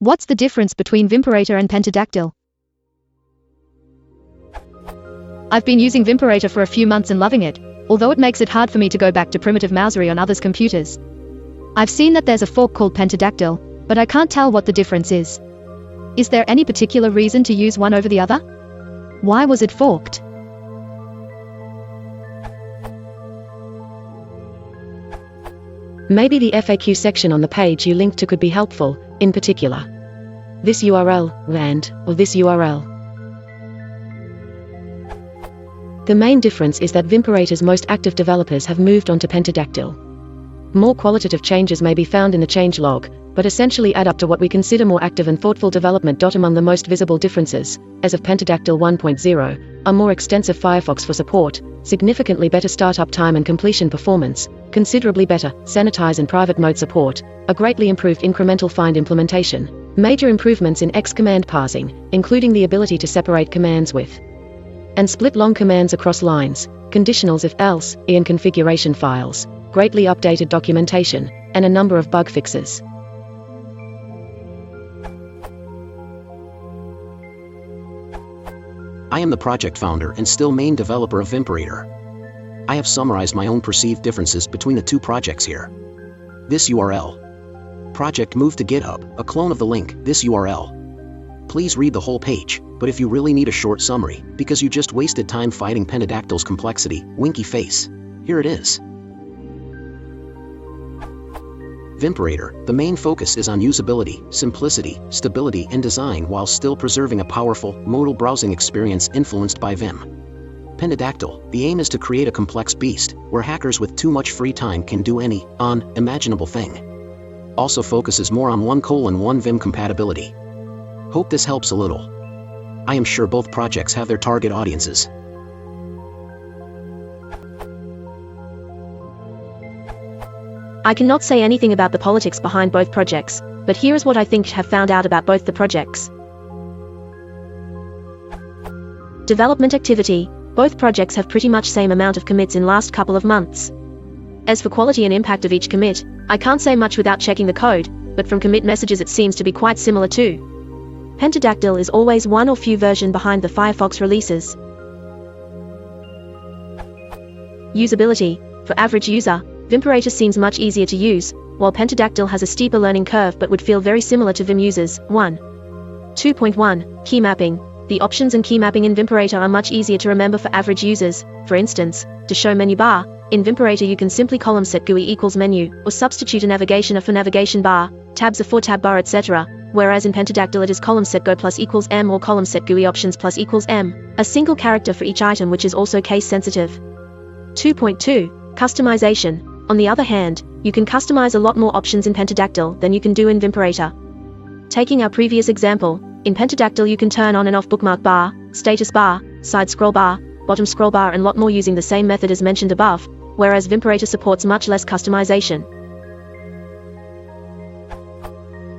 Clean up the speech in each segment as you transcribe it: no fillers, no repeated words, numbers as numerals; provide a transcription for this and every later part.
What's the difference between Vimperator and Pentadactyl? I've been using Vimperator for a few months and loving it, although it makes it hard for me to go back to primitive mousery on others' computers. I've seen that there's a fork called Pentadactyl, but I can't tell what the difference is. Is there any particular reason to use one over the other? Why was it forked? Maybe the FAQ section on the page you linked to could be helpful, in particular. This URL, or this URL. The main difference is that Vimperator's most active developers have moved on to Pentadactyl. More qualitative changes may be found in the changelog, but essentially add up to what we consider more active and thoughtful development. Among the most visible differences, as of Pentadactyl 1.0, are more extensive Firefox for support, significantly better startup time and completion performance, considerably better sanitize and private mode support, a greatly improved incremental find implementation, major improvements in X command parsing, including the ability to separate commands with and split long commands across lines, conditionals if else, and configuration files, greatly updated documentation, and a number of bug fixes. I am the project founder and still main developer of Vimperator. I have summarized my own perceived differences between the two projects here. This URL. Project moved to GitHub, a clone of the link, this URL. Please read the whole page, but if you really need a short summary, because you just wasted time fighting Pentadactyl's complexity, winky face, here it is. Vimperator, the main focus is on usability, simplicity, stability, and design while still preserving a powerful, modal browsing experience influenced by Vim. Pentadactyl, the aim is to create a complex beast, where hackers with too much free time can do any, unimaginable thing. Also focuses more on 1:1 Vim compatibility. Hope this helps a little. I am sure both projects have their target audiences. I cannot say anything about the politics behind both projects, but here is what I think have found out about both the projects. Development activity. Both projects have pretty much same amount of commits in last couple of months. As for quality and impact of each commit, I can't say much without checking the code, but from commit messages it seems to be quite similar too. Pentadactyl is always one or few version behind the Firefox releases. Usability. For average user, Vimperator seems much easier to use, while Pentadactyl has a steeper learning curve but would feel very similar to Vim users. 2.1. Key mapping. The options and key mapping in Vimperator are much easier to remember for average users. For instance, to show menu bar, in Vimperator you can simply column set GUI equals menu, or substitute a navigation for navigation bar, tabs for tab bar, etc., whereas in Pentadactyl it is column set go plus equals M or column set GUI options plus equals M, a single character for each item, which is also case sensitive. 2.2. Customization. On the other hand, you can customize a lot more options in Pentadactyl than you can do in Vimperator. Taking our previous example, in Pentadactyl you can turn on and off bookmark bar, status bar, side scroll bar, bottom scroll bar, and lot more using the same method as mentioned above, whereas Vimperator supports much less customization.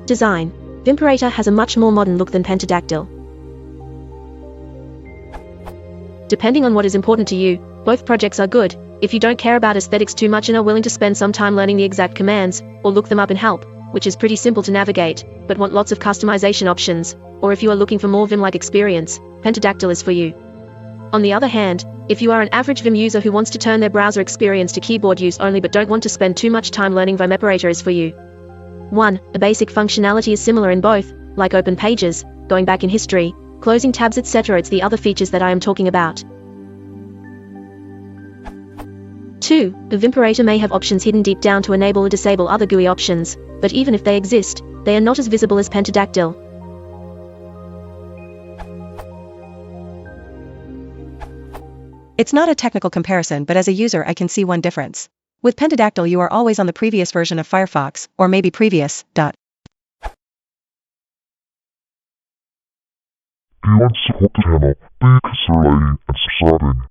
Design. Vimperator has a much more modern look than Pentadactyl. Depending on what is important to you, both projects are good. If you don't care about aesthetics too much and are willing to spend some time learning the exact commands, or look them up in help, which is pretty simple to navigate, but want lots of customization options, or if you are looking for more Vim-like experience, Pentadactyl is for you. On the other hand, if you are an average Vim user who wants to turn their browser experience to keyboard use only but don't want to spend too much time learning, Vimperator is for you. 1. A basic functionality is similar in both, like open pages, going back in history, closing tabs, etc. It's the other features that I am talking about. 2. The Vimperator may have options hidden deep down to enable or disable other GUI options, but even if they exist, they are not as visible as Pentadactyl. It's not a technical comparison, but as a user I can see one difference. With Pentadactyl you are always on the previous version of Firefox, or maybe previous. Do you want to support the channel? Please consider liking and subscribing.